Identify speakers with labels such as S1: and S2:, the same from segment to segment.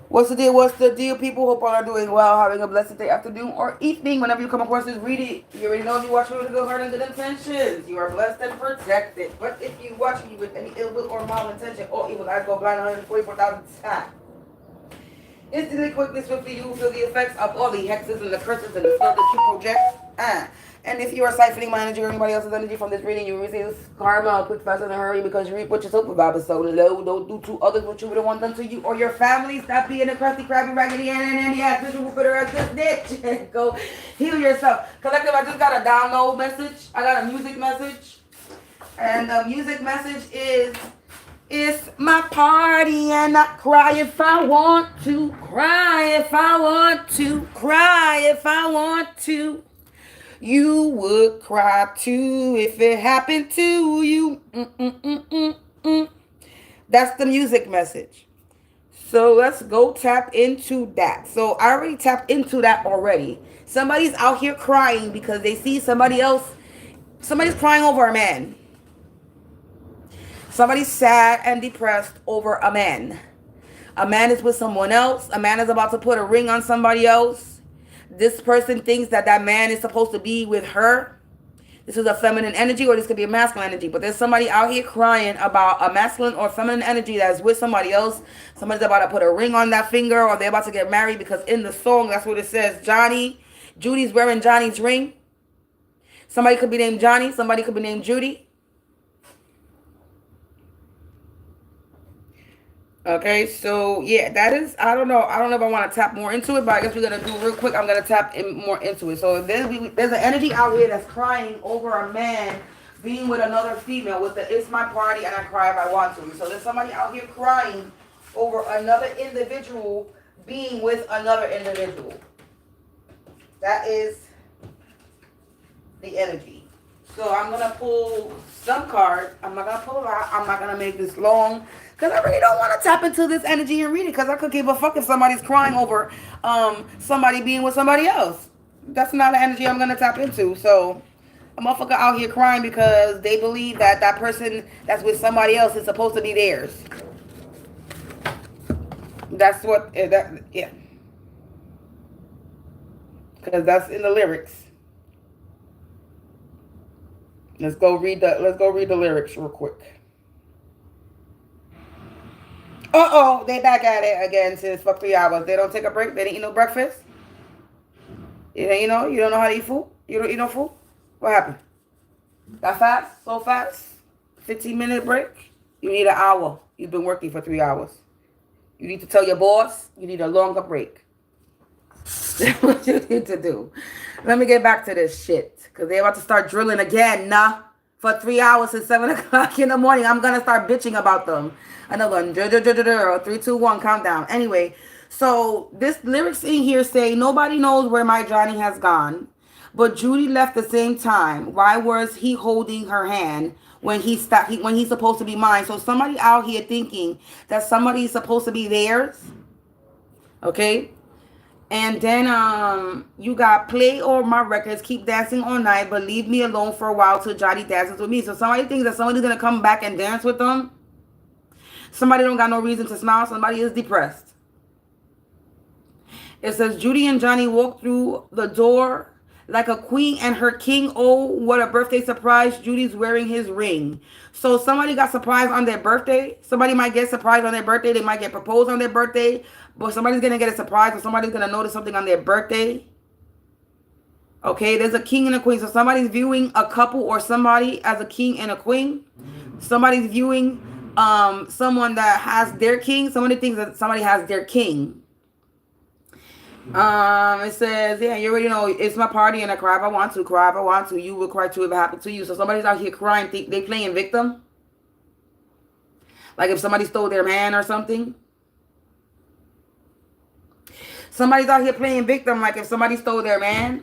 S1: What's the deal? What's the deal, people? Hope all are doing well, having a blessed day, afternoon, or evening. Whenever you come across this, read it. You already know if you watch it with a good heart and good intentions, you are blessed and protected. But if you watch it with any ill will or malintention, or evil eyes go blind 144,000 times, instantly, quickly, swiftly, you will feel the effects of all the hexes and the curses and the spells that you project. And if you are siphoning my energy or anybody else's energy from this reading, you will receive karma quick, fast, and in a hurry because you reap what you sow. Bible so low. Don't do to others what you would have want done to you or your family. Stop being a crusty, crabby, raggedy, and ass miserable, bitter ass bitch. Go heal yourself. Collective, I just got a download message. I got a music message. And the music message is, it's my party and I cry if I want to. Cry if I want to. Cry if I want to. You would cry too if it happened to you. Mm-mm-mm-mm-mm. That's the music message. So let's go tap into that. So I already tapped into that already. Somebody's out here crying because they see somebody else. Somebody's crying over a man. Somebody's sad and depressed over a man. A man is with someone else. A man is about to put a ring on somebody else. This person thinks that that man is supposed to be with her. This is a feminine energy, or this could be a masculine energy. But there's somebody out here crying about a masculine or feminine energy that's with somebody else. Somebody's about to put a ring on that finger, or they're about to get married, because in the song, that's what it says. Judy's wearing Johnny's ring. Somebody could be named Johnny. Somebody could be named Judy. Okay, so yeah, that is, I don't know if I want to tap more into it, but I guess we're going to do real quick. I'm going to tap in more into it. So there's an energy out here that's crying over a man being with another female with the "it's my party and I cry if I want to." So there's somebody out here crying over another individual being with another individual. That is the energy. So I'm going to pull some cards. I'm not going to pull a lot. I'm not going to make this long, because I really don't want to tap into this energy and read it, because I could give a fuck if somebody's crying over somebody being with somebody else. That's not the energy I'm going to tap into. So a motherfucker out here crying because they believe that that person that's with somebody else is supposed to be theirs. That's what, yeah. Because that's in the lyrics. Let's go read the lyrics real quick. Uh-oh, they back at it again since fuck 3 hours. They don't take a break. They didn't eat no breakfast. You don't know how to eat food. You don't eat no food. What happened? That fast? So fast? 15-minute break? You need an hour. You've been working for 3 hours. You need to tell your boss you need a longer break. That's what you need to do. Let me get back to this shit, because they're about to start drilling again, for 3 hours since 7 o'clock in the morning. I'm going to start bitching about them. Another one. 3, 2, 1, countdown. Anyway, so this lyrics in here say, nobody knows where my Johnny has gone, but Judy left the same time. Why was he holding her hand when he's supposed to be mine? So somebody out here thinking that somebody's supposed to be theirs. Okay? And then you got play all my records, keep dancing all night, but leave me alone for a while till Johnny dances with me. So somebody thinks that somebody's going to come back and dance with them. Somebody don't got no reason to smile. Somebody is depressed. It says, Judy and Johnny walked through the door like a queen and her king. Oh, what a birthday surprise. Judy's wearing his ring. So somebody got surprised on their birthday. Somebody might get surprised on their birthday. They might get proposed on their birthday. But somebody's going to get a surprise, or somebody's going to notice something on their birthday. Okay, there's a king and a queen. So somebody's viewing a couple or somebody as a king and a queen. Somebody's viewing someone that has their king. Somebody thinks that somebody has their king. It says, yeah, you already know, it's my party and I cry if I want to. Cry if I want to. You will cry too if it happened to you. So somebody's out here crying. They playing victim. Like if somebody stole their man or something. Somebody's out here playing victim, like if somebody stole their man.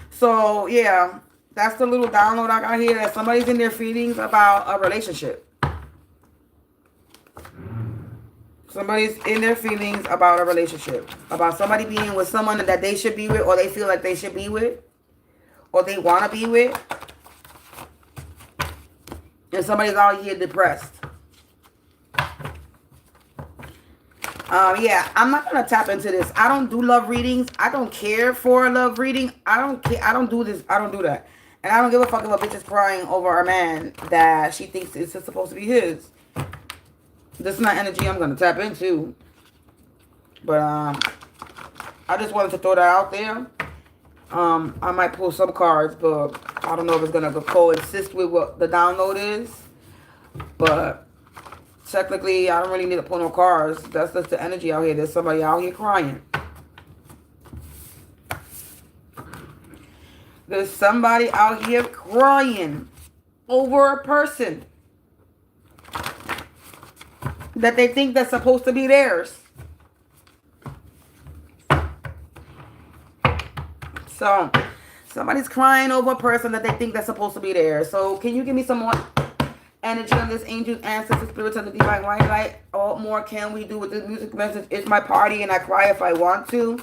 S1: So, yeah, that's the little download I got here, that somebody's in their feelings about a relationship. Somebody's in their feelings about a relationship. About somebody being with someone that they should be with, or they feel like they should be with, or they want to be with. And somebody's out here depressed. Yeah, I'm not gonna tap into this. I don't do love readings. I don't care for a love reading. I don't care. I don't do this. I don't do that. And I don't give a fuck if a bitch is crying over a man that she thinks is supposed to be his. This is not energy I'm gonna tap into. But I just wanted to throw that out there. I might pull some cards, but I don't know if it's gonna coexist with what the download is. But technically, I don't really need to pull no cards. That's just the energy out here. There's somebody out here crying. There's somebody out here crying over a person that they think that's supposed to be theirs. So, somebody's crying over a person that they think that's supposed to be theirs. So, can you give me some more energy on this? Angels, ancestors, spirits, and the divine light? What more can we do with this music message? It's my party and I cry if I want to.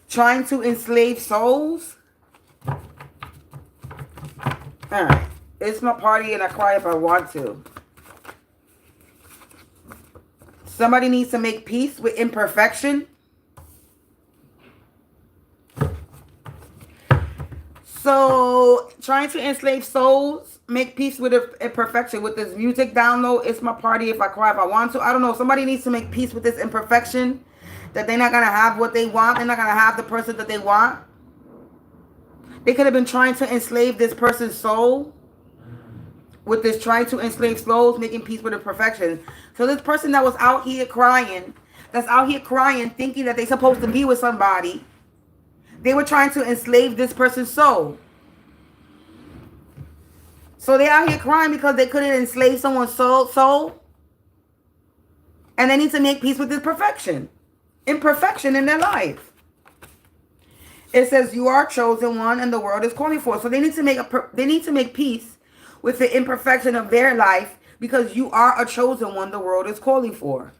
S1: Trying to enslave souls? Alright. It's my party and I cry if I want to. Somebody needs to make peace with imperfection. So, trying to enslave souls, make peace with imperfection. With this music download, it's my party if I cry if I want to. I don't know. Somebody needs to make peace with this imperfection. That they're not going to have what they want. They're not going to have the person that they want. They could have been trying to enslave this person's soul. With this trying to enslave souls, making peace with imperfection. So this person that was out here crying, thinking that they're supposed to be with somebody. They were trying to enslave this person's soul. So they're out here crying because they couldn't enslave someone's soul. And they need to make peace with this imperfection in their life. It says you are chosen one and the world is calling for. So they need to make peace with the imperfection of their life because you are a chosen one the world is calling for.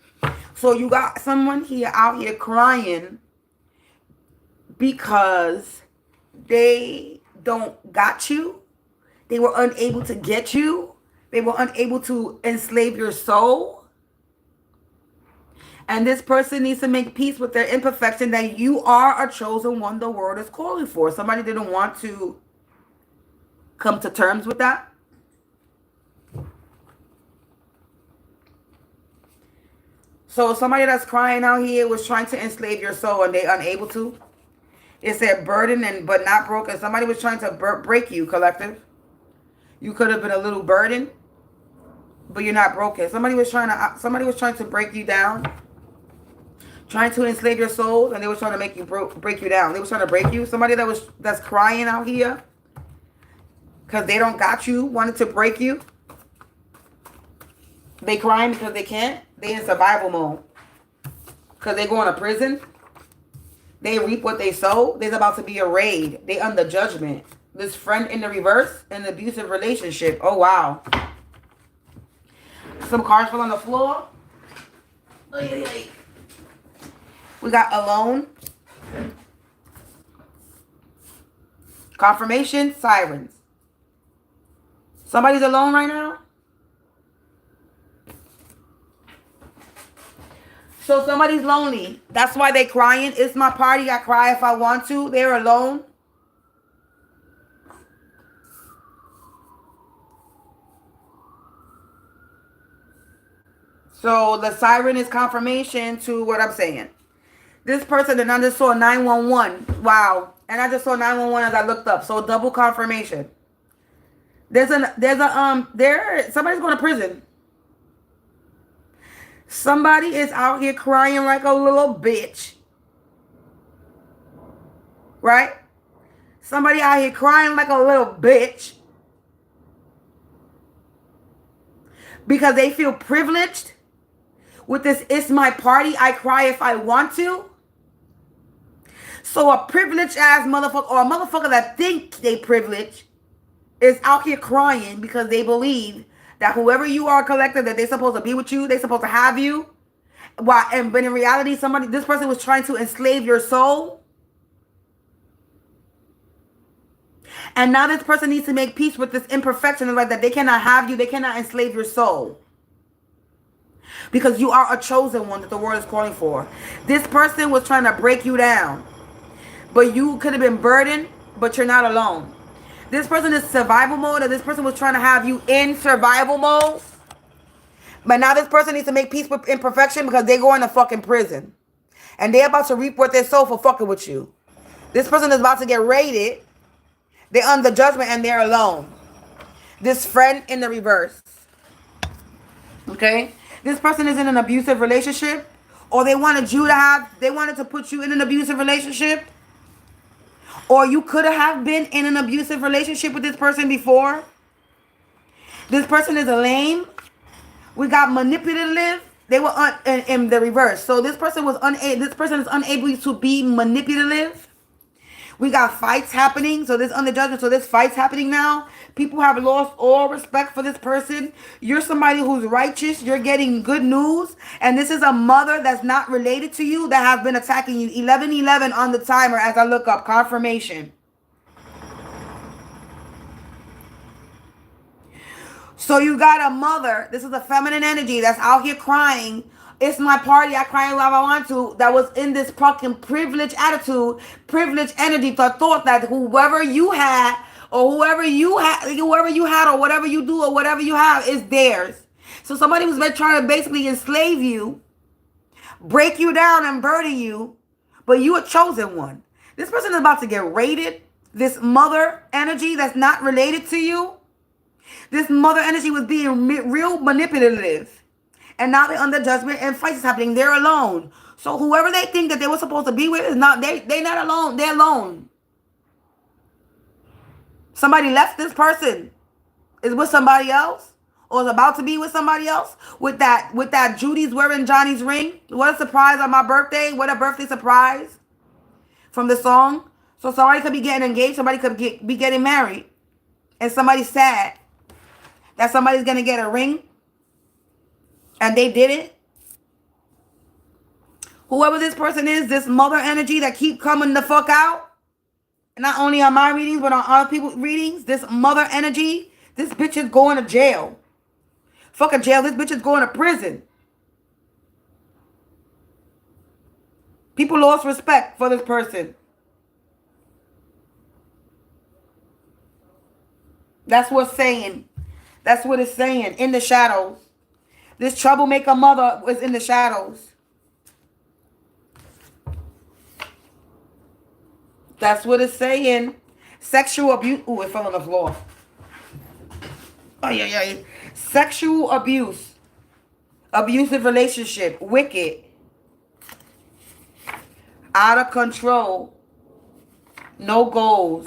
S1: So you got someone here out here crying because they don't got you. They were unable to get you. They were unable to enslave your soul. And this person needs to make peace with their imperfection that you are a chosen one the world is calling for. Somebody didn't want to come to terms with that. So somebody that's crying out here was trying to enslave your soul and they unable to. It said burden but not broken. Somebody was trying to break you, collective. You could have been a little burdened, but you're not broken. Somebody was trying to break you down, trying to enslave your soul, and they were trying to make you break you down. They were trying to break you. Somebody that's crying out here because they don't got you, wanted to break you. They crying because they can't. They in survival mode because they going to prison. They reap what they sow. There's about to be a raid. They under judgment. This friend in the reverse, an abusive relationship. Oh, wow. Some cards fell on the floor. We got alone. Confirmation, sirens. Somebody's alone right now? So somebody's lonely. That's why they crying. It's my party. I cry if I want to. They're alone. So the siren is confirmation to what I'm saying. This person, and I just saw 911. Wow. And I just saw 911 as I looked up. So double confirmation. Somebody's going to prison. Somebody is out here crying like a little bitch. Right? Somebody out here crying like a little bitch. Because they feel privileged with this, it's my party, I cry if I want to. So a privileged ass motherfucker, or a motherfucker that think they privileged, is out here crying because they believe that whoever you are, collective, that they're supposed to be with you, they're supposed to have you. But in reality, this person was trying to enslave your soul. And now this person needs to make peace with this imperfection, like that they cannot have you, they cannot enslave your soul. because you are a chosen one that the world is calling for. This person was trying to break you down, but you could have been burdened, but you're not alone. This person is survival mode, or this person was trying to have you in survival mode. But now this person needs to make peace with imperfection because they're going to fucking prison. And they're about to reap what they sow for fucking with you. This person is about to get raided. They're under judgment and they're alone. This friend in the reverse. Okay? This person is in an abusive relationship. Or they wanted to put you in an abusive relationship. Or you could have been in an abusive relationship with this person before. This person is a lame. We got manipulative. They were in the reverse. So this person is unable to be manipulative. We got fights happening. So this under judgment. So there's fights happening now. People have lost all respect for this person. You're somebody who's righteous. You're getting good news. And this is a mother that's not related to you that has been attacking you. 1111 on the timer as I look up. Confirmation. So you got a mother, this is a feminine energy that's out here crying. It's my party, I cry whenever I want to. That was in this fucking privileged attitude, privileged energy, thought that whoever you had, or whoever you had, or whatever you do, or whatever you have is theirs. So somebody was trying to basically enslave you, break you down and burden you, but you a chosen one. This person is about to get raided. This mother energy that's not related to you. This mother energy was being real manipulative. And now they're under judgment and fights is happening. They're alone. So whoever they think that they were supposed to be with is not, they're not alone. They're alone. Somebody left this person. Is with somebody else. Or is about to be with somebody else. With that Judy's wearing Johnny's ring. What a surprise on my birthday. What a birthday surprise. From the song. So somebody could be getting engaged. Somebody could be getting married. And somebody's sad that somebody's going to get a ring and they did it. Whoever this person is, this mother energy that keep coming the fuck out, not only on my readings, but on other people's readings, this mother energy, this bitch is going to jail. Fuck a jail, this bitch is going to prison. People lost respect for this person. That's what's saying. That's what it's saying. In the shadows. This troublemaker mother was in the shadows. That's what it's saying. Sexual abuse. Ooh, it fell on the floor. Oh, yeah. Sexual abuse. Abusive relationship. Wicked. Out of control. No goals.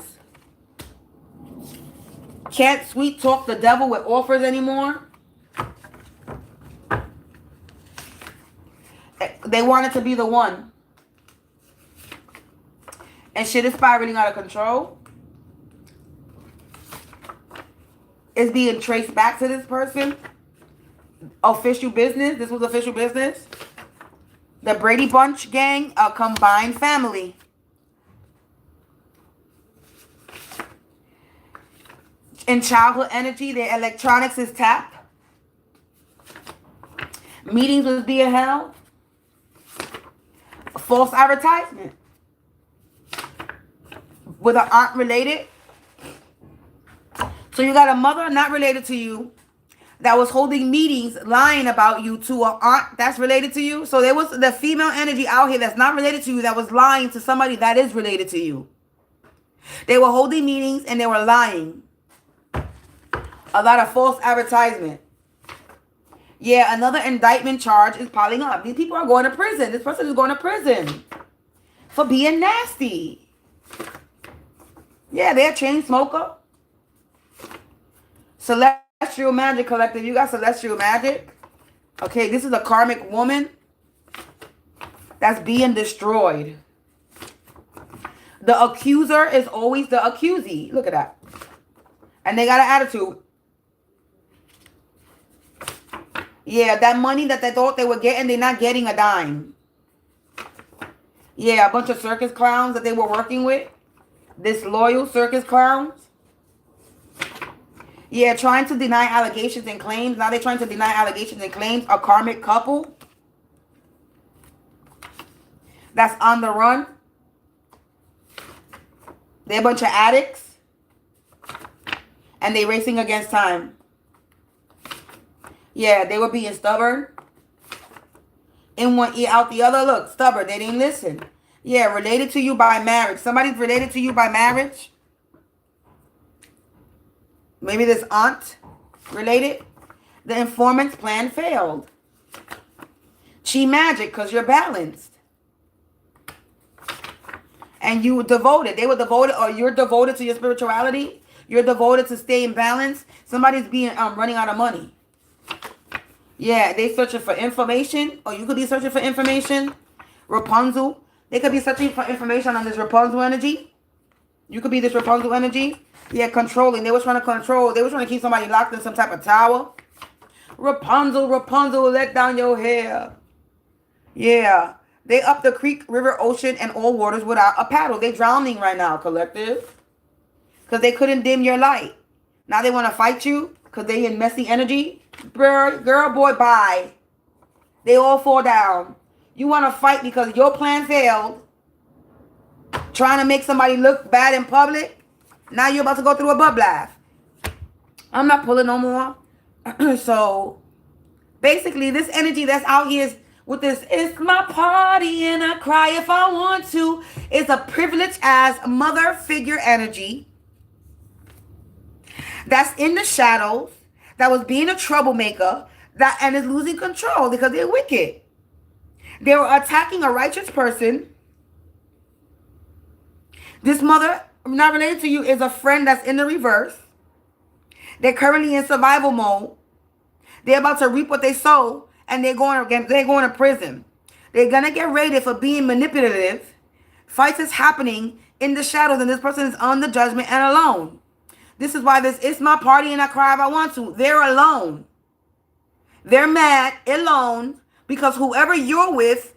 S1: Can't sweet talk the devil with offers anymore. They wanted to be the one. And shit is spiraling out of control. It's being traced back to this person. Official business. This was official business. The Brady Bunch gang, a combined family. In childhood energy, their electronics is tapped. Meetings was being held. False advertisement. With an aunt related. So you got a mother not related to you that was holding meetings lying about you to an aunt that's related to you. So there was the female energy out here that's not related to you that was lying to somebody that is related to you. They were holding meetings and they were lying. A lot of false advertisement. Yeah, another indictment charge is piling up. These people are going to prison. This person is going to prison for being nasty. Yeah, they're a chain smoker. Celestial Magic Collective. You got Celestial Magic. Okay, this is a karmic woman that's being destroyed. The accuser is always the accusee. Look at that. And they got an attitude. Yeah, that money that they thought they were getting, they're not getting a dime. Yeah, a bunch of circus clowns that they were working with. Disloyal circus clowns. Yeah, trying to deny allegations and claims. Now they're trying to deny allegations and claims. A karmic couple that's on the run. They're a bunch of addicts. And they racing against time. Yeah, they were being stubborn. In one ear, out the other. Look, stubborn. They didn't listen. Yeah, related to you by marriage. Somebody's related to you by marriage. Maybe this aunt related. The informant's plan failed. She magic because you're balanced. And you were devoted. They were devoted, or you're devoted to your spirituality. You're devoted to staying balanced. Somebody's being running out of money. Yeah, they searching for information. Or you could be searching for information. Rapunzel. They could be searching for information on this Rapunzel energy. You could be this Rapunzel energy. Yeah, controlling. They were trying to control. They were trying to keep somebody locked in some type of tower. Rapunzel, Rapunzel, let down your hair. Yeah. They up the creek, river, ocean, and all waters without a paddle. They drowning right now, collective. Because they couldn't dim your light. Now they want to fight you because they in messy energy. Girl, boy, bye. They all fall down. You want to fight because your plan failed. Trying to make somebody look bad in public. Now you're about to go through a butt blast. I'm not pulling no more. So, basically, this energy that's out here is with this, it's my party and I cry if I want to. It's a privileged as mother figure energy that's in the shadows, that was being a troublemaker, and is losing control because they're wicked. They were attacking a righteous person. This mother, not related to you, is a friend that's in the reverse. They're currently in survival mode. They're about to reap what they sow, and they're going to prison. They're gonna get raided for being manipulative. Fights is happening in the shadows, and this person is on the judgment and alone. This is why this is my party and I cry if I want to. They're alone. They're mad, alone, because whoever you're with,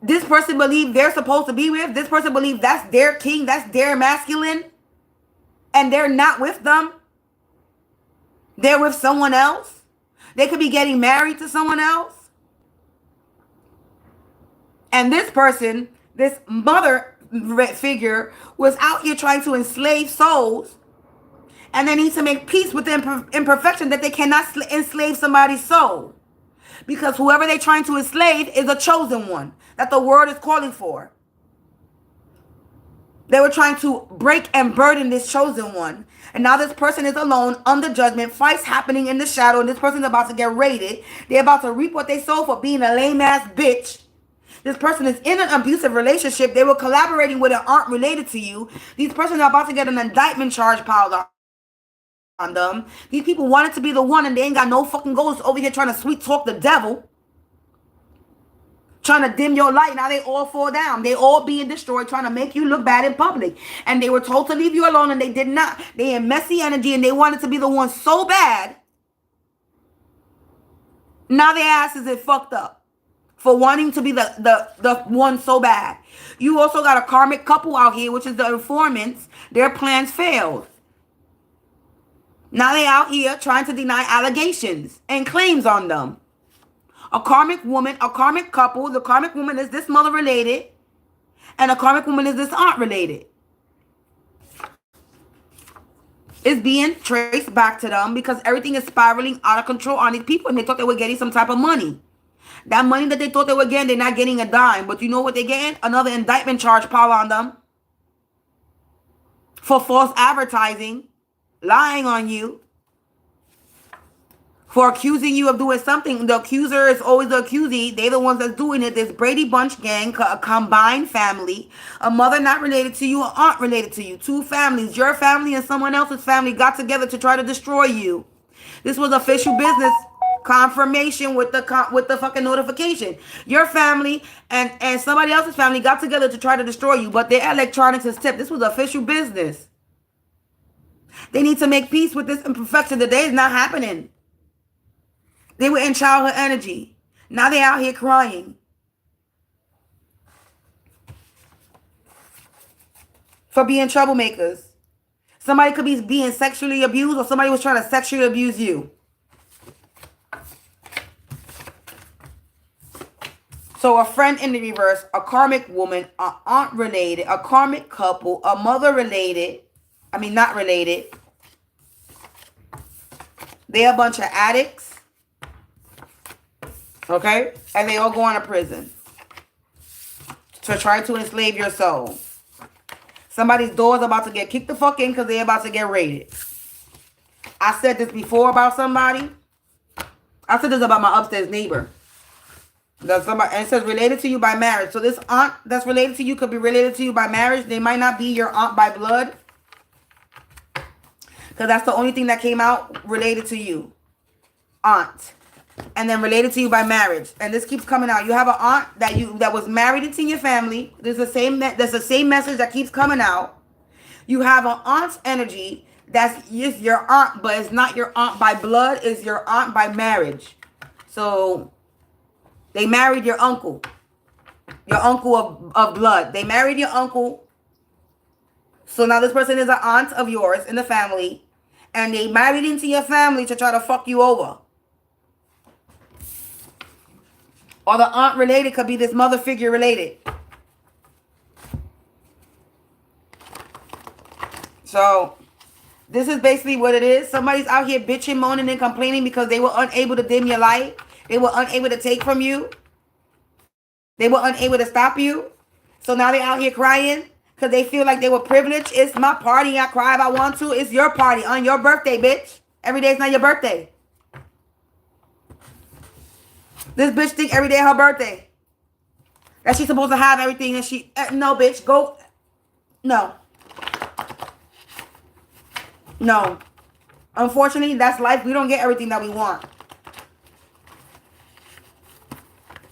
S1: this person believes they're supposed to be with. This person believes that's their king, that's their masculine, and they're not with them. They're with someone else. They could be getting married to someone else. And this person, this mother figure, was out here trying to enslave souls. And they need to make peace with the imperfection that they cannot enslave somebody's soul. Because whoever they're trying to enslave is a chosen one that the word is calling for. They were trying to break and burden this chosen one. And now this person is alone under judgment. Fights happening in the shadow. And this person's about to get raided. They're about to reap what they sow for being a lame-ass bitch. This person is in an abusive relationship. They were collaborating with an aunt related to you. These persons are about to get an indictment charge piled on them. These people wanted to be the one and they ain't got no fucking goals over here trying to sweet talk the devil. Trying to dim your light. Now they all fall down. They all being destroyed, trying to make you look bad in public. And they were told to leave you alone and they did not. They in messy energy and they wanted to be the one so bad. Now their asses is fucked up for wanting to be the one so bad. You also got a karmic couple out here, which is the informants. Their plans failed. Now they out here trying to deny allegations and claims on them. A karmic woman, a karmic couple. The karmic woman is this mother related. And a karmic woman is this aunt related. It's being traced back to them because everything is spiraling out of control on these people. And they thought they were getting some type of money. That money that they thought they were getting, they're not getting a dime. But you know what they're getting? Another indictment charge piled on them. For false advertising. Lying on you. For accusing you of doing something. The accuser is always the accusee. They're the ones that's doing it. This Brady Bunch gang, a combined family. A mother not related to you, an aunt related to you. Two families, your family and someone else's family got together to try to destroy you. This was official business confirmation with the fucking notification. Your family and somebody else's family got together to try to destroy you. But their electronics is tipped. This was official business. They need to make peace with this imperfection. Today is not happening. They were in childhood energy. Now they're out here crying. For being troublemakers. Somebody could be being sexually abused, or somebody was trying to sexually abuse you. So a friend in the reverse, a karmic woman, a aunt related, a karmic couple, a mother related. I mean, not related. They're a bunch of addicts. Okay? And they all go on to prison to try to enslave your soul. Somebody's door is about to get kicked the fuck in because they're about to get raided. I said this before about somebody. I said this about my upstairs neighbor. That's somebody, and it says related to you by marriage. So this aunt that's related to you could be related to you by marriage. They might not be your aunt by blood, because that's the only thing that came out related to you. Aunt. And then related to you by marriage. And this keeps coming out. You have an aunt that was married into your family. There's the same message that keeps coming out. You have an aunt's energy that's just your aunt, but it's not your aunt by blood, it's your aunt by marriage. So they married your uncle of blood. They married your uncle. So now this person is an aunt of yours in the family. And they married into your family to try to fuck you over. Or the aunt related could be this mother figure related. So this is basically what it is. Somebody's out here bitching, moaning, and complaining because they were unable to dim your light. They were unable to take from you. They were unable to stop you. So now they're out here crying because they feel like they were privileged. It's my party. I cry if I want to. It's your party on your birthday, bitch. Every day is not your birthday. This bitch think every day her birthday. That she's supposed to have everything and she... no, bitch. Go... No. No. Unfortunately, that's life. We don't get everything that we want.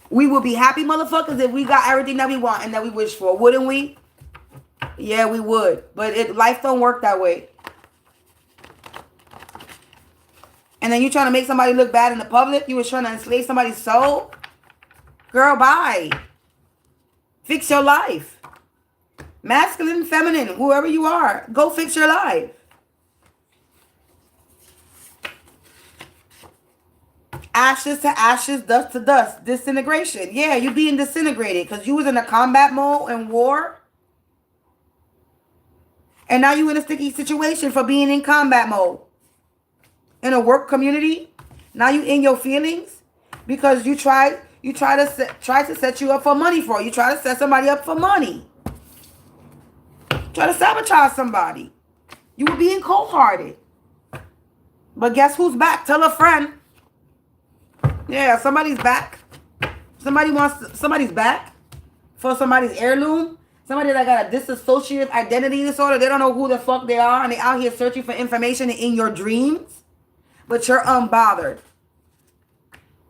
S1: We would be happy motherfuckers if we got everything that we want and that we wish for. Wouldn't we? Yeah, we would. But life don't work that way. And then you trying to make somebody look bad in the public? You was trying to enslave somebody's soul? Girl, bye. Fix your life. Masculine, feminine, whoever you are. Go fix your life. Ashes to ashes, dust to dust. Disintegration. Yeah, you being disintegrated because you was in a combat mode and war. And now you in a sticky situation for being in combat mode. In a work community. Now you in your feelings because you try to set you up for money for it. You try to set somebody up for money. Try to sabotage somebody. You were being cold-hearted. But guess who's back? Tell a friend. Yeah, somebody's back. Somebody's back for somebody's heirloom. Somebody that got a dissociative identity disorder. They don't know who the fuck they are. And they out here searching for information in your dreams. But you're unbothered.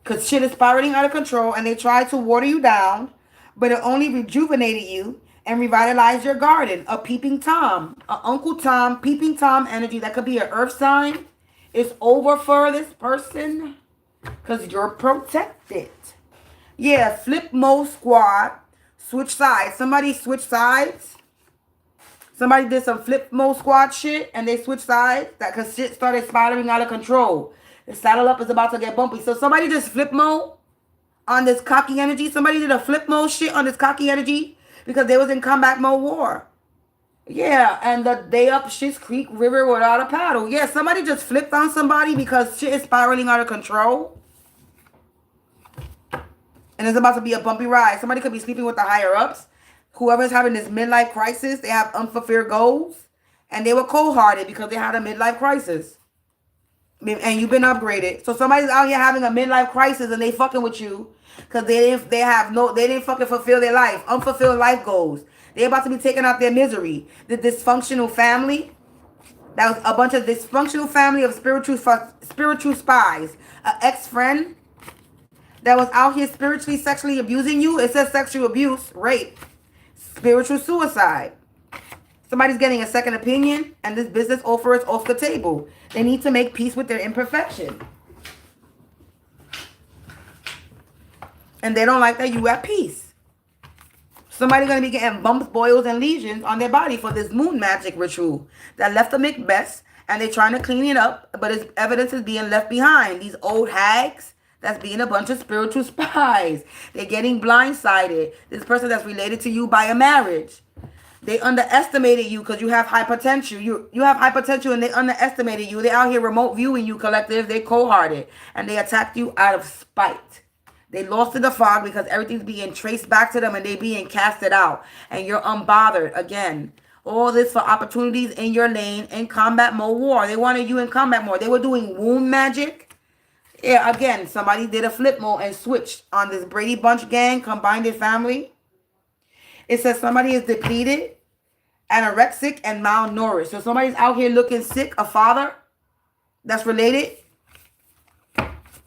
S1: Because shit is spiraling out of control. And they try to water you down. But it only rejuvenated you. And revitalized your garden. A peeping Tom. A Uncle Tom. Peeping Tom energy. That could be an earth sign. It's over for this person. Because you're protected. Yeah, flip mode squad. Switch sides. Somebody switched sides. Somebody did some flip mode squad shit. And they switched sides. That because shit started spiraling out of control. The saddle up is about to get bumpy. So somebody just flip mode on this cocky energy. Somebody did a flip mode shit on this cocky energy. Because they was in combat mode war. Yeah, and the day up Shit's Creek River without a paddle. Yeah, somebody just flipped on somebody because shit is spiraling out of control. And it's about to be a bumpy ride. Somebody could be sleeping with the higher-ups. Whoever's having this midlife crisis, they have unfulfilled goals. And they were cold-hearted because they had a midlife crisis. And you've been upgraded. So somebody's out here having a midlife crisis and they fucking with you. Because they didn't fucking fulfill their life. Unfulfilled life goals. They're about to be taking out their misery. The dysfunctional family. That was a bunch of dysfunctional family of spiritual spies. An ex-friend that was out here spiritually, sexually abusing you. It says sexual abuse, rape, spiritual suicide. Somebody's getting a second opinion, and this business offer is off the table. They need to make peace with their imperfection. And they don't like that you at peace. Somebody's going to be getting bumps, boils, and lesions on their body for this moon magic ritual that left a mess, and they're trying to clean it up, but its evidence is being left behind. These old hags that's being a bunch of spiritual spies. They're getting blindsided. This person that's related to you by a marriage. They underestimated you because you have high potential. You have high potential and they underestimated you. They're out here remote viewing you, collective. They cold-hearted. And they attacked you out of spite. They lost in the fog because everything's being traced back to them and they being casted out. And you're unbothered again. All this for opportunities in your lane in combat mode war. They wanted you in combat mode. They were doing wound magic. Yeah, again, somebody did a flip mode and switched on this Brady Bunch gang, combined their family. It says somebody is depleted, anorexic, and malnourished. So somebody's out here looking sick, a father that's related,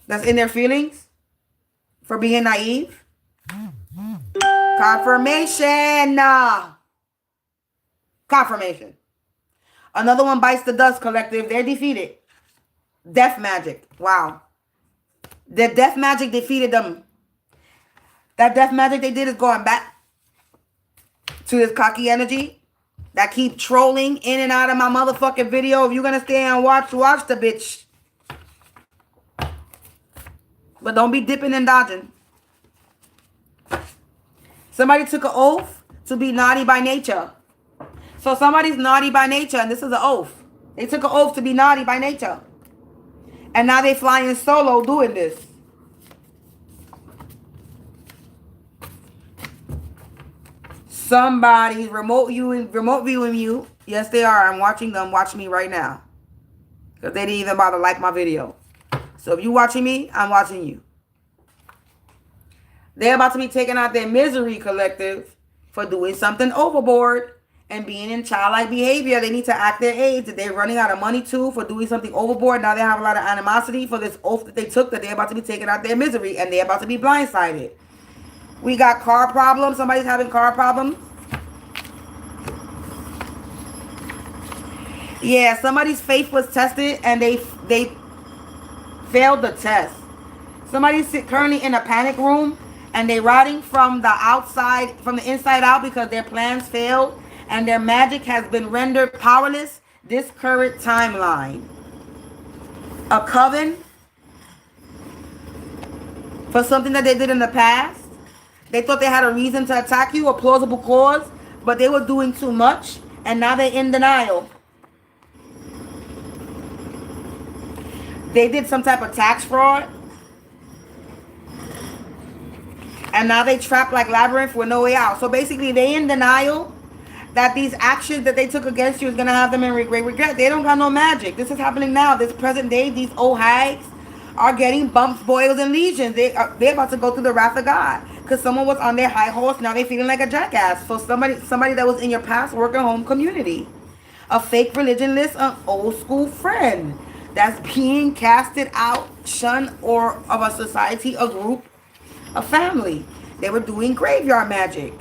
S1: that's in their feelings for being naive. Confirmation. Confirmation. Another one bites the dust, collective. They're defeated. Death magic. Wow. The death magic defeated them. That death magic they did is going back to this cocky energy that keep trolling in and out of my motherfucking video. If you're going to stay and watch the bitch. But don't be dipping and dodging. Somebody took an oath to be naughty by nature. So somebody's naughty by nature, and this is an oath. They took an oath to be naughty by nature. And now they flying solo doing this. Somebody's remote viewing you. Yes, they are. I'm watching them. Watch me right now. Because they didn't even bother to like my video. So if you're watching me, I'm watching you. They're about to be taking out their misery, collective, for doing something overboard and being in childlike behavior. They need to act their age. They're running out of money too for doing something overboard. Now they have a lot of animosity for this oath that they took, that they're about to be taking out their misery and they're about to be blindsided. We got car problems. Somebody's having car problems. Yeah, somebody's faith was tested and they failed the test. Somebody's currently in a panic room and they're rotting from the outside, from the inside out, because their plans failed and their magic has been rendered powerless this current timeline. A coven for something that they did in the past. They thought they had a reason to attack you, a plausible cause, but they were doing too much and now they're in denial. They did some type of tax fraud. And now they trapped like labyrinth with no way out. So basically they in denial that these actions that they took against you is going to have them in great regret. They don't got no magic. This is happening now. This present day, these old hags are getting bumps, boils, and lesions. They're about to go through the wrath of God. Because someone was on their high horse. Now they're feeling like a jackass. So somebody that was in your past work at home community. A fake religionless, an old school friend that's being casted out, shunned, or of a society, a group, a family. They were doing graveyard magic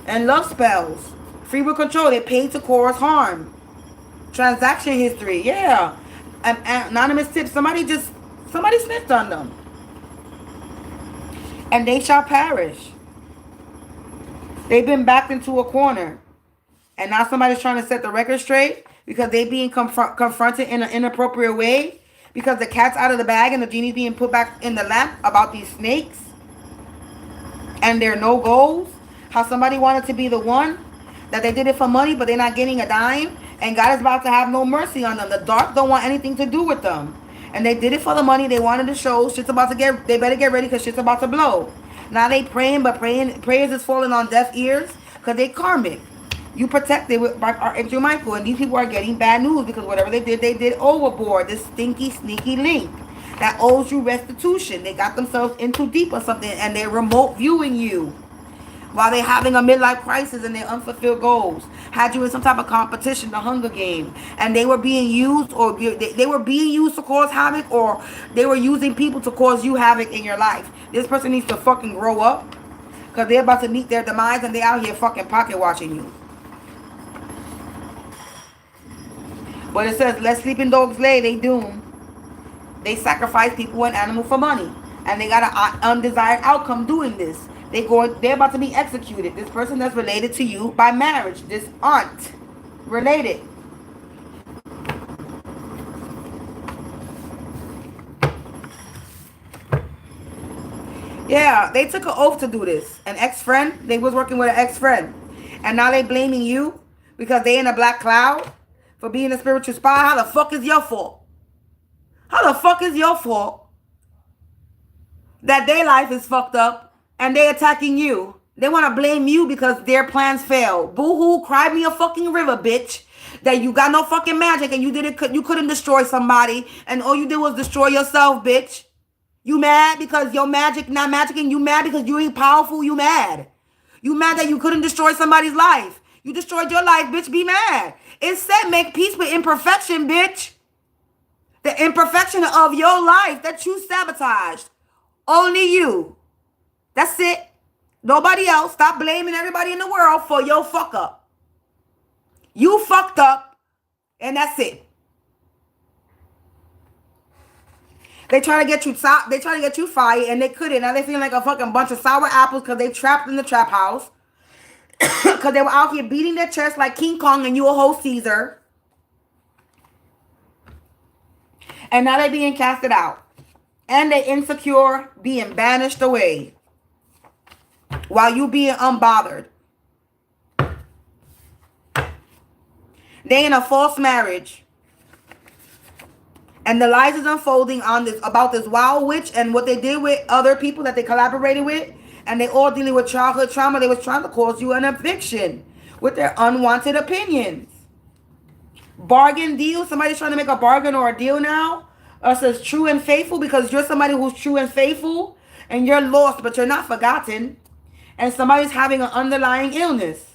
S1: and love spells. Free will control. They paid to cause harm. Transaction history. Yeah. Anonymous tips. Somebody snitched on them. And they shall perish. They've been backed into a corner. And now somebody's trying to set the record straight because they being confronted in an inappropriate way. Because the cat's out of the bag and the genie's being put back in the lamp about these snakes. And there are no goals. How somebody wanted to be the one. That they did it for money, but they're not getting a dime. And God is about to have no mercy on them. The dark don't want anything to do with them. And they did it for the money. They wanted to show. Shit's about to get, they better get ready because shit's about to blow. Now they praying, but prayers is falling on deaf ears because they karmic. You protected with Archangel Michael. And these people are getting bad news because whatever they did overboard. This stinky, sneaky link that owes you restitution. They got themselves in too deep or something and they're remote viewing you. While they're having a midlife crisis and their unfulfilled goals. Had you in some type of competition, the Hunger Game. And they were being used, or they were being used to cause havoc, or they were using people to cause you havoc in your life. This person needs to fucking grow up. Because they're about to meet their demise and they're out here fucking pocket watching you. But it says, let sleeping dogs lay, they doom. They sacrifice people and animal for money. And they got an undesired outcome doing this. They're about to be executed. This person that's related to you by marriage. This aunt. Related. Yeah, they took an oath to do this. An ex-friend. They was working with an ex-friend. And now they blaming you because they in a black cloud for being a spiritual spy. How the fuck is your fault? How the fuck is your fault that their life is fucked up and they attacking you? They want to blame you because their plans failed. Boo-hoo, cry me a fucking river, bitch. That you got no fucking magic and you couldn't destroy somebody and all you did was destroy yourself, bitch. You mad because your magic not magicking? You mad because you ain't powerful? You mad? You mad that you couldn't destroy somebody's life? You destroyed your life, bitch. Be mad. It said make peace with imperfection, bitch. The imperfection of your life that you sabotaged. Only you. That's it. Nobody else. Stop blaming everybody in the world for your fuck up. You fucked up, and that's it. They trying to get you fired, and they couldn't. Now they feeling like a fucking bunch of sour apples because they trapped in the trap house. Because they were out here beating their chest like King Kong and you a whole Caesar. And now they being casted out. And they insecure, being banished away. While you being unbothered. They in a false marriage. And the lies is unfolding on this about this wild witch and what they did with other people that they collaborated with. And they all dealing with childhood trauma. They was trying to cause you an eviction with their unwanted opinions. Bargain deal. Somebody's trying to make a bargain or a deal now. Says true and faithful because you're somebody who's true and faithful. And you're lost, but you're not forgotten. And somebody's having an underlying illness.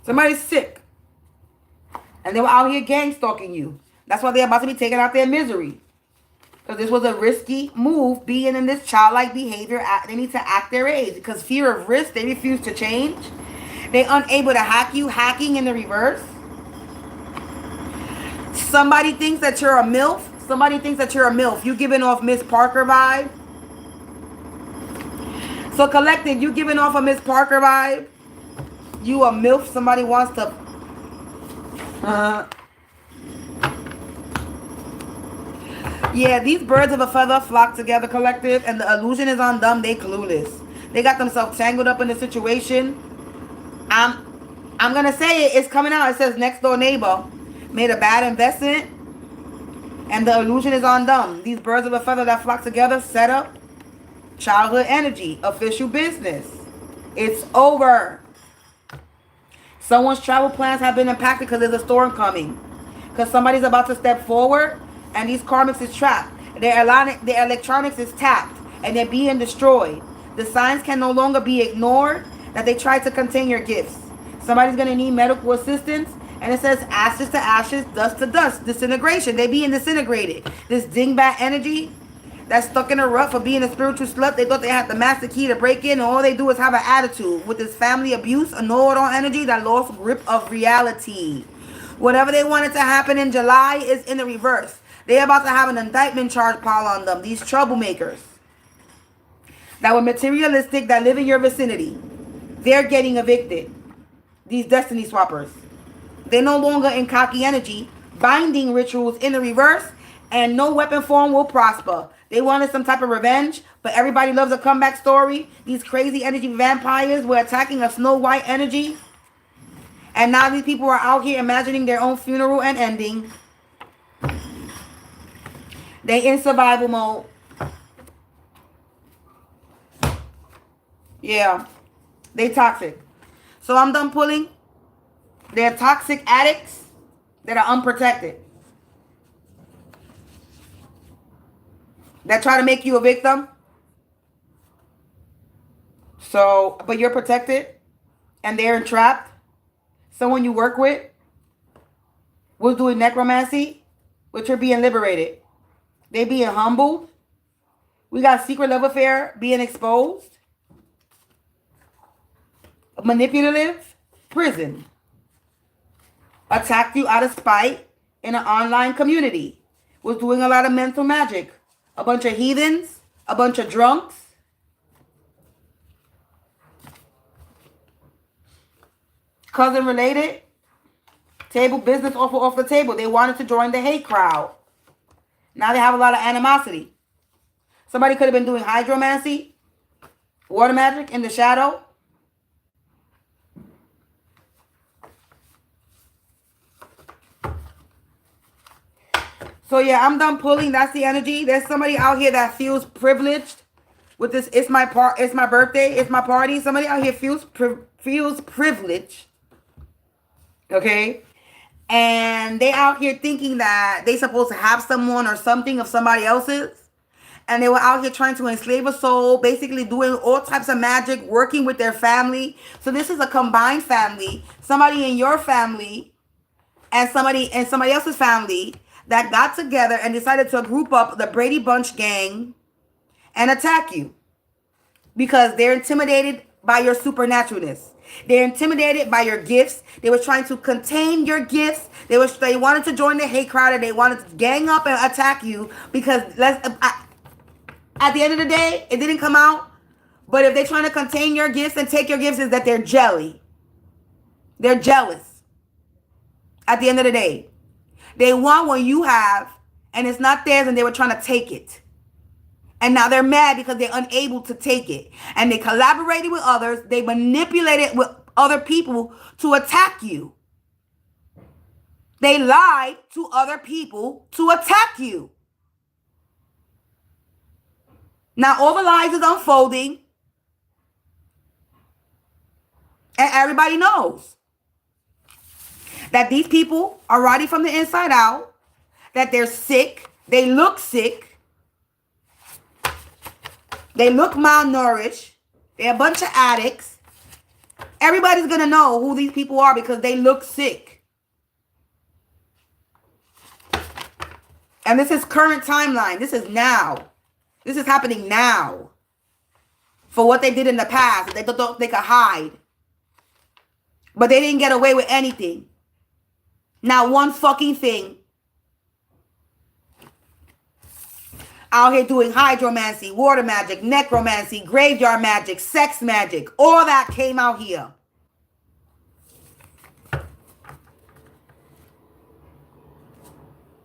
S1: Somebody's sick. And they were out here gang stalking you. That's why they're about to be taking out their misery. Because this was a risky move, being in this childlike behavior. They need to act their age. Because fear of risk, they refuse to change. They unable to hack you, hacking in the reverse. Somebody thinks that you're a MILF. Somebody thinks that you're a MILF. You giving off Miss Parker vibe. So collective, you giving off a Miss Parker vibe. You a MILF. Somebody wants to... Yeah, these birds of a feather flock together, collective, and the illusion is on them. They clueless. They got themselves tangled up in the situation. I'm gonna say it. It's coming out. It says next door neighbor made a bad investment, and the illusion is on them. These birds of a feather that flock together, set up childhood energy, official business. It's over. Someone's travel plans have been impacted because there's a storm coming. Because somebody's about to step forward. And these karmics is trapped. Their electronics is tapped. And they're being destroyed. The signs can no longer be ignored. That they try to contain your gifts. Somebody's going to need medical assistance. And it says ashes to ashes, dust to dust. Disintegration. They're being disintegrated. This dingbat energy that's stuck in a rut for being a spiritual slut. They thought they had the master key to break in. And all they do is have an attitude. With this family abuse, a know-it-all energy that lost grip of reality. Whatever they wanted to happen in July is in the reverse. They're about to have an indictment charge pile on them. These troublemakers that were materialistic, that live in your vicinity. They're getting evicted. These destiny swappers. They're no longer in cocky energy. Binding rituals in the reverse. And no weapon form will prosper. They wanted some type of revenge. But everybody loves a comeback story. These crazy energy vampires were attacking a Snow White energy. And now these people are out here imagining their own funeral and ending. They in survival mode. Yeah. They toxic. So I'm done pulling. They're toxic addicts that are unprotected. That try to make you a victim. So, but you're protected. And they're entrapped. Someone you work with was doing necromancy, but you're being liberated. They being humbled. We got secret love affair being exposed. Manipulative. Prison. Attacked you out of spite in an online community. was doing a lot of mental magic. A bunch of heathens, a bunch of drunks. Cousin related. Table business offer off the table. They wanted to join the hate crowd. Now they have a lot of animosity. Somebody could have been doing hydromancy, water magic in the shadow. So yeah, I'm done pulling. That's the energy. There's somebody out here that feels privileged with this. It's my birthday. It's my party. Somebody out here feels privileged. Okay. And they out here thinking that they supposed to have someone or something of somebody else's. And they were out here trying to enslave a soul, basically doing all types of magic, working with their family. So this is a combined family. Somebody in your family and somebody in somebody else's family that got together and decided to group up the Brady Bunch gang and attack you. Because they're intimidated by your supernaturalness. They're intimidated by your gifts. They were trying to contain your gifts. They wanted to join the hate crowd and they wanted to gang up and attack you because at the end of the day, it didn't come out. But if they're trying to contain your gifts and take your gifts, is that they're jelly. They're jealous. At the end of the day, they want what you have and it's not theirs and they were trying to take it. And now they're mad because they're unable to take it. And they collaborated with others. They manipulated with other people to attack you. They lied to other people to attack you. Now all the lies is unfolding. And everybody knows that these people are rotting from the inside out. That they're sick. They look sick. They look malnourished. They're a bunch of addicts. Everybody's going to know who these people are because they look sick. And this is current timeline. This is now. This is happening now. For what they did in the past. They thought they could hide. But they didn't get away with anything. Not one fucking thing. Out here doing hydromancy, water magic, necromancy, graveyard magic, sex magic. All that came out here.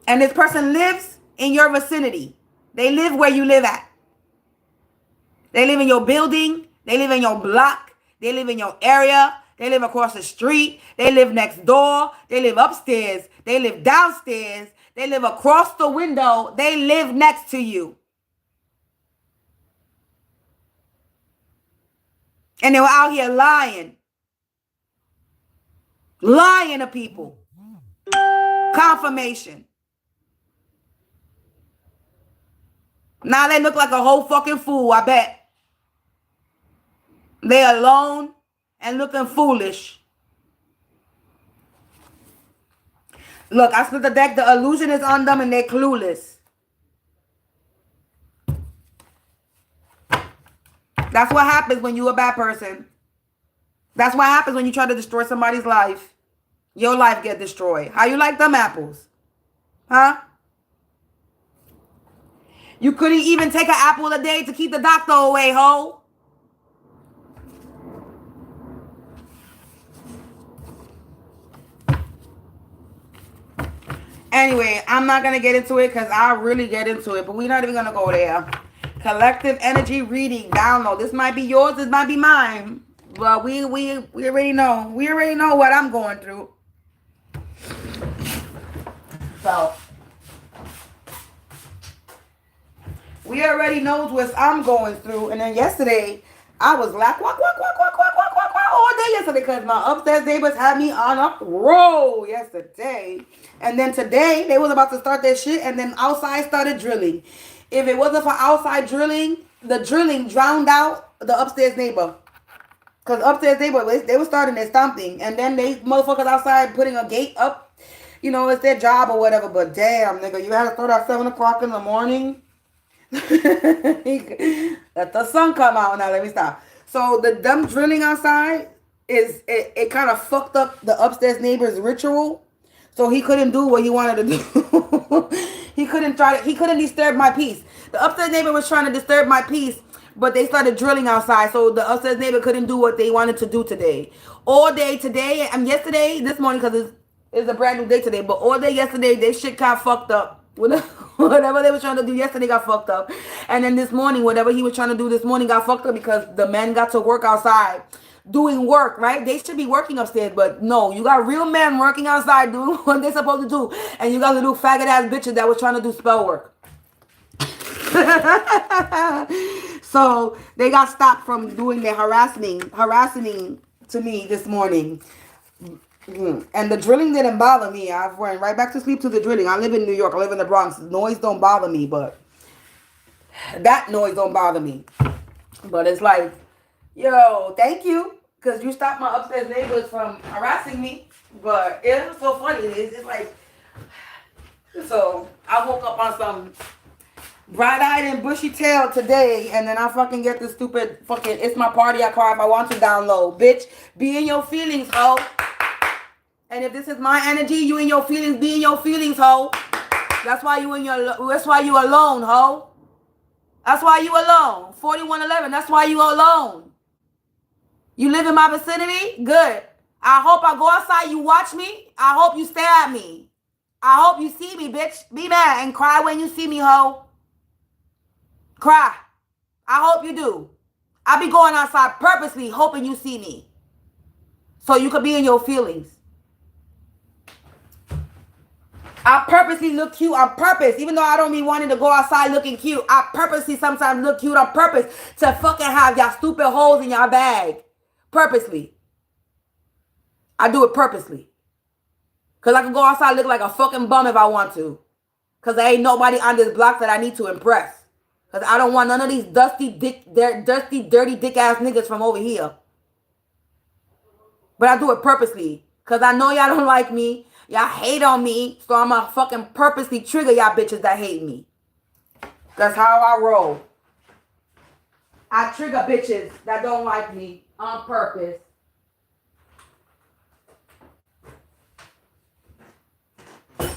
S1: And this person lives in your vicinity. They live where you live at. They live in your building. They live in your block. They live in your area. They live across the street. They live next door. They live upstairs. They live downstairs. They live across the window. They live next to you. And they were out here lying. Lying to people. Confirmation. Now they look like a whole fucking fool, I bet. They alone and looking foolish. Look, I split the deck. The illusion is on them and they're clueless. That's what happens when you're a bad person. That's what happens when you try to destroy somebody's life. Your life get destroyed. How you like them apples? Huh? You couldn't even take an apple a day to keep the doctor away, ho. Anyway, I'm not going to get into it because I really get into it. But we're not even going to go there. Collective energy reading, download. This might be yours. This might be mine. But we already know. We already know what I'm going through. So, we already know what I'm going through. And then yesterday, I was like, quack, quack, quack, quack, quack, quack, quack, quack, all day yesterday because my upstairs neighbors had me on a roll yesterday. And then today, they was about to start their shit, and then outside started drilling. If it wasn't for outside drilling, the drilling drowned out the upstairs neighbor. Because upstairs neighbor, they were starting their stomping. And then they motherfuckers outside putting a gate up. You know, it's their job or whatever. But damn, nigga, you had to start at 7 o'clock in the morning. Let the sun come out. Now, let me stop. So, them drilling outside, it kind of fucked up the upstairs neighbor's ritual. So he couldn't do what he wanted to do. He couldn't disturb my peace. The upstairs neighbor was trying to disturb my peace, but they started drilling outside, so the upstairs neighbor couldn't do what they wanted to do today. All day today, and yesterday, this morning, because it's a brand new day today, but all day yesterday, they shit got fucked up. Whatever they were trying to do yesterday got fucked up. And then this morning, whatever he was trying to do this morning got fucked up because the men got to work outside doing work, right? They should be working upstairs, but no, you got real men working outside doing what they're supposed to do. And you got little faggot ass bitches that was trying to do spell work. So they got stopped from doing their harassing to me this morning. And the drilling didn't bother me. I went right back to sleep to the drilling. I live in New York. I live in the Bronx. Noise don't bother me, but that noise don't bother me. But it's like, yo, thank you, because you stopped my upstairs neighbors from harassing me. But it was so funny. It's like, so I woke up on some bright-eyed and bushy tail today, and then I fucking get this stupid fucking It's My Party I Cry If I Want to download. Bitch, be in your feelings, ho. And if this is my energy, you in your feelings, be in your feelings, ho. That's why you alone, ho. That's why you alone. 4111, that's why you alone. You live in my vicinity? Good. I hope I go outside, you watch me. I hope you stare at me. I hope you see me, bitch. Be mad and cry when you see me, ho. Cry. I hope you do. I be going outside purposely hoping you see me. So you could be in your feelings. I purposely look cute on purpose. Even though I don't be wanting to go outside looking cute, I purposely sometimes look cute on purpose to fucking have y'all stupid holes in y'all bag. Purposely. I do it purposely. Because I can go outside look like a fucking bum if I want to. Because there ain't nobody on this block that I need to impress. Because I don't want none of these dirty, dirty dick ass niggas from over here. But I do it purposely. Because I know y'all don't like me. Y'all hate on me, so I'm gonna fucking purposely trigger y'all bitches that hate me. That's how I roll. I trigger bitches that don't like me on purpose.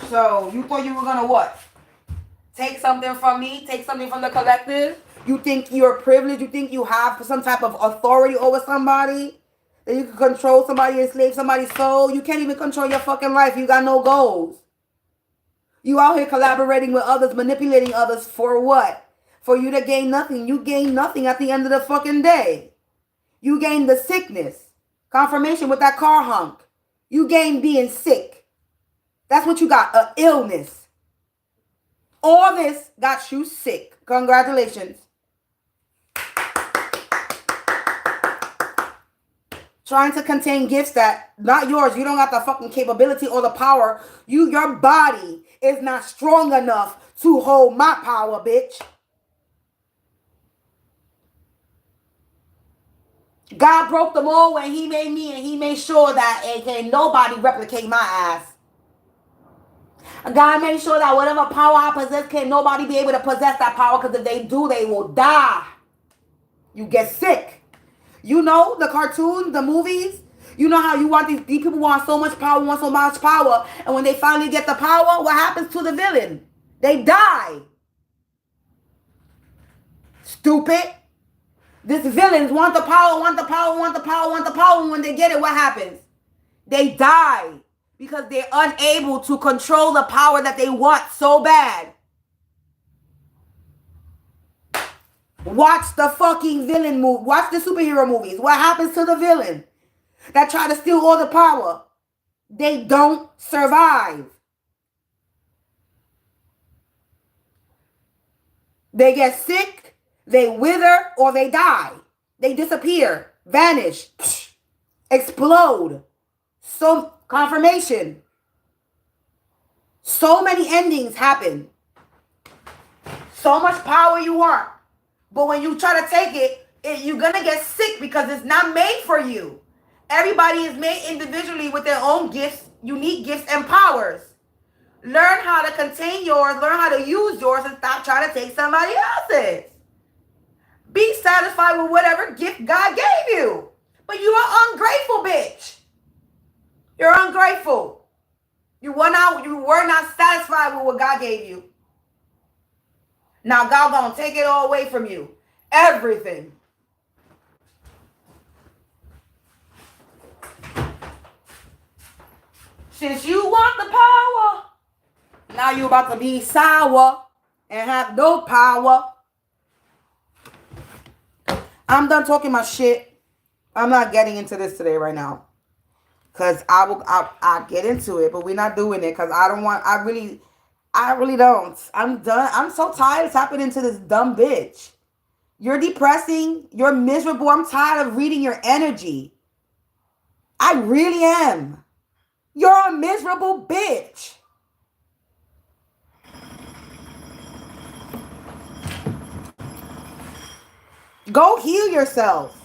S1: So, you thought you were gonna what? Take something from me? Take something from the collective? You think you're privileged? You think you have some type of authority over somebody? That you can control somebody, enslave somebody's soul. You can't even control your fucking life. You got no goals. You out here collaborating with others, manipulating others for what? For you to gain nothing. You gain nothing at the end of the fucking day. You gain the sickness. Confirmation with that car honk. You gain being sick. That's what you got, an illness. All this got you sick. Congratulations. Trying to contain gifts that not yours. You don't got the fucking capability or the power. Your body is not strong enough to hold my power, bitch. God broke the mold when he made me, and he made sure that ain't nobody replicate my ass. God made sure that whatever power I possess, can't nobody be able to possess that power, because if they do, they will die. You get sick. You know, the cartoons, the movies, you know how you want these people want so much power, and when they finally get the power, what happens to the villain? They die. Stupid. These villains want the power, and when they get it, what happens? They die because they're unable to control the power that they want so bad. Watch the fucking villain movie. Watch the superhero movies. What happens to the villain that try to steal all the power? They don't survive. They get sick, they wither, or they die. They disappear, vanish, explode. So, confirmation. So many endings happen. So much power you want. But when you try to take it, you're going to get sick because it's not made for you. Everybody is made individually with their own gifts, unique gifts and powers. Learn how to contain yours, learn how to use yours, and stop trying to take somebody else's. Be satisfied with whatever gift God gave you. But you are ungrateful, bitch. You're ungrateful. You were not satisfied with what God gave you. Now God gonna take it all away from you. Everything. Since you want the power, now you about to be sour and have no power. I'm done talking my shit. I'm not getting into this today right now. Cause I'll get into it, but we're not doing it because I really don't. I'm done. I'm so tired of tapping into this dumb bitch. You're depressing. You're miserable. I'm tired of reading your energy. I really am. You're a miserable bitch. Go heal yourself.